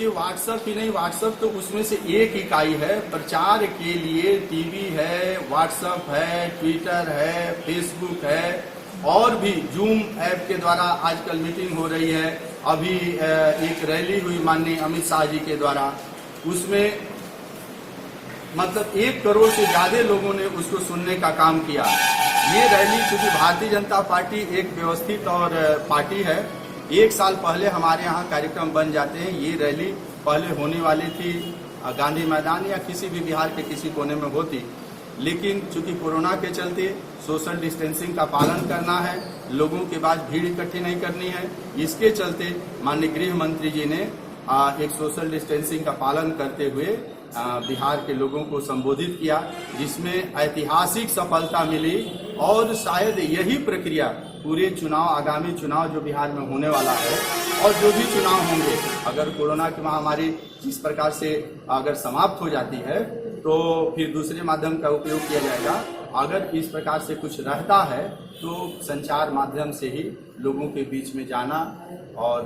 देखिए व्हाट्सएप ही नहीं, व्हाट्सएप तो उसमें से एक इकाई है। प्रचार के लिए टीवी है, व्हाट्सएप है, ट्विटर है, फेसबुक है और भी जूम ऐप के द्वारा आजकल मीटिंग हो रही है। अभी एक रैली हुई माननीय अमित शाह जी के द्वारा, उसमें मतलब 1 करोड़ से ज्यादा लोगों ने उसको सुनने का काम किया। ये रैली, चूंकि भारतीय जनता पार्टी एक व्यवस्थित और पार्टी है, 1 साल पहले हमारे यहाँ कार्यक्रम बन जाते हैं। ये रैली पहले होने वाली थी गांधी मैदान या किसी भी बिहार के किसी कोने में होती, लेकिन चूंकि कोरोना के चलते सोशल डिस्टेंसिंग का पालन करना है, लोगों के पास भीड़ इकट्ठी नहीं करनी है, इसके चलते माननीय गृह मंत्री जी ने एक सोशल डिस्टेंसिंग का पालन करते हुए बिहार के लोगों को संबोधित किया, जिसमें ऐतिहासिक सफलता मिली। और शायद यही प्रक्रिया पूरे चुनाव, आगामी चुनाव जो बिहार में होने वाला है और जो भी चुनाव होंगे, अगर कोरोना की महामारी जिस प्रकार से अगर समाप्त हो जाती है तो फिर दूसरे माध्यम का उपयोग किया जाएगा। अगर इस प्रकार से कुछ रहता है तो संचार माध्यम से ही लोगों के बीच में जाना और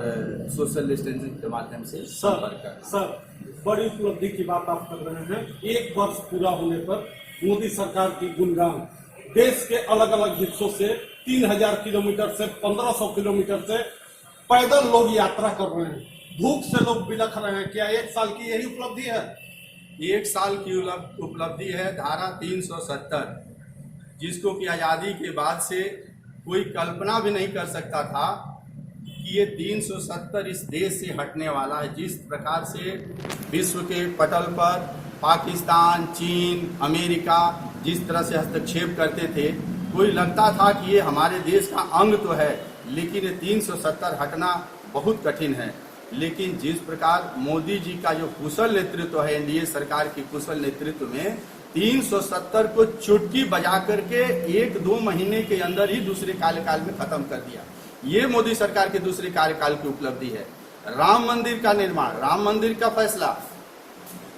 सोशल डिस्टेंसिंग के माध्यम से संपर्क करना। सर, बड़ी उपलब्धि की बात आप कर रहे हैं। 1 वर्ष पूरा होने पर मोदी सरकार की गुणगान देश के अलग अलग हिस्सों से 3000 किलोमीटर से 1500 किलोमीटर से पैदल लोग यात्रा कर रहे हैं, धूप से लोग बिलख रहे हैं। क्या 1 साल की यही उपलब्धि है? 1 साल की उपलब्धि है धारा 370, जिसको कि आजादी के बाद से कोई कल्पना भी नहीं कर सकता था कि ये 370 इस देश से हटने वाला है। जिस प्रकार से विश्व के पटल पर पाकिस्तान, चीन, अमेरिका जिस तरह से हस्तक्षेप करते थे, कोई लगता था कि ये हमारे देश का अंग तो है, लेकिन ये 370 हटना बहुत कठिन है। लेकिन जिस प्रकार मोदी जी का जो कुशल नेतृत्व है, एनडीए सरकार की कुशल नेतृत्व में 370 को चुटकी बजा करके 1-2 महीने के अंदर ही दूसरे कार्यकाल में खत्म कर दिया। ये मोदी सरकार के दूसरे कार्यकाल की उपलब्धि है। राम मंदिर का निर्माण, राम मंदिर का फैसला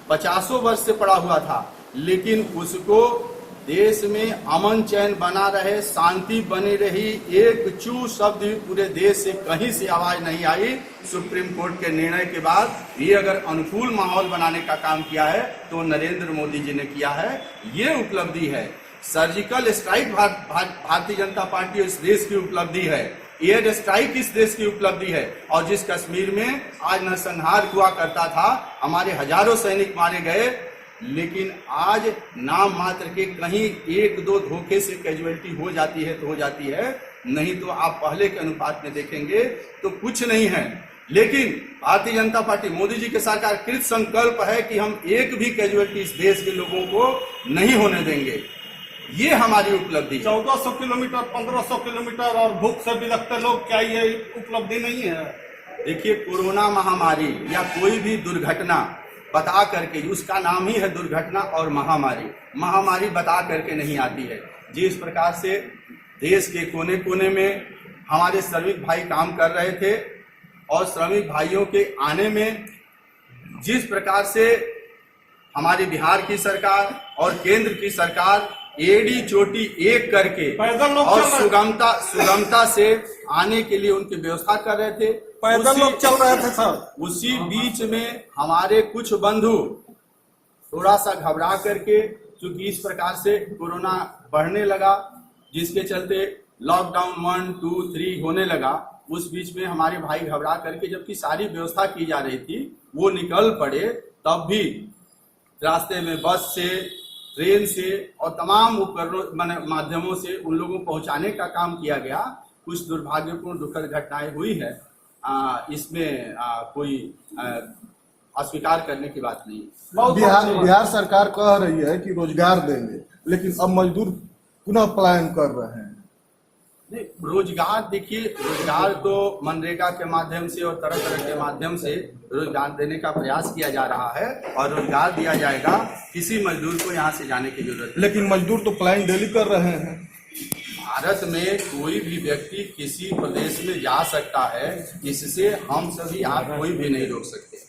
50 वर्ष से पड़ा हुआ था, लेकिन उसको देश में अमन चैन बना रहे, शांति बनी रही, एक चू शब्द भी पूरे देश से कहीं से आवाज नहीं आई। सुप्रीम कोर्ट के निर्णय के बाद ये अगर अनुकूल माहौल बनाने का काम किया है तो नरेंद्र मोदी जी ने किया है। ये उपलब्धि है। Surgical strike Bharatiya Janata party इस देश की उपलब्धि है। एयर स्ट्राइक इस देश की उपलब्धि है। और जिस कश्मीर में आज नरसंहार हुआ करता था, हमारे हजारों सैनिक मारे गए, लेकिन आज नाम मात्र के कहीं 1-2 धोखे से कैजुअलिटी हो जाती है तो हो जाती है, नहीं तो आप पहले के अनुपात में देखेंगे तो कुछ नहीं है। लेकिन भारतीय जनता पार्टी, मोदी जी के सरकार कृत संकल्प है कि हम एक भी कैजुअलिटी इस देश के लोगों को नहीं होने देंगे। ये हमारी उपलब्धि। 1400 किलोमीटर, 1500 किलोमीटर और भूख से बिलखते लोग, क्या ये उपलब्धि नहीं है? देखिए, कोरोना महामारी या कोई भी दुर्घटना बता करके, उसका नाम ही है दुर्घटना और महामारी, महामारी बता करके नहीं आती है। जिस प्रकार से देश के कोने कोने में हमारे श्रमिक भाई काम कर रहे थे और श्रमिक भाइयों के आने में जिस प्रकार से हमारी बिहार की सरकार और केंद्र की सरकार एड़ी चोटी एक करके और सुगमता से आने के लिए उनकी व्यवस्था कर रहे थे, पैदल लोग चल रहे थे सर। उसी बीच में हमारे कुछ बंधु थोड़ा सा घबरा करके, क्योंकि इस प्रकार से कोरोना बढ़ने लगा, जिसके चलते लॉकडाउन 1, 2, 3 होने लगा, उस बीच में हमारे भाई घबरा करके, जबकि सारी व्यवस्था की जा रही थी, वो निकल पड़े। तब भी रास्ते में बस से, ट्रेन से और तमाम उपकरणों माध्यमों से उन लोगों को पहुंचाने का काम किया गया। कुछ दुर्भाग्यपूर्ण दुखद घटनाएं हुई है, इसमें कोई अस्वीकार करने की बात नहीं। बिहार सरकार कह रही है कि रोजगार देंगे, लेकिन अब मजदूर पुनः पलायन कर रहे हैं। रोजगार, देखिए, रोजगार तो मनरेगा के माध्यम से और तरह तरह के माध्यम से रोजगार देने का प्रयास किया जा रहा है और रोजगार दिया जाएगा। किसी मजदूर को यहाँ से जाने की जरूरत नहीं। लेकिन मजदूर तो पलायन डेली कर रहे हैं। भारत में कोई भी व्यक्ति किसी प्रदेश में जा सकता है, इससे हम सभी आप कोई भी नहीं रोक सकते।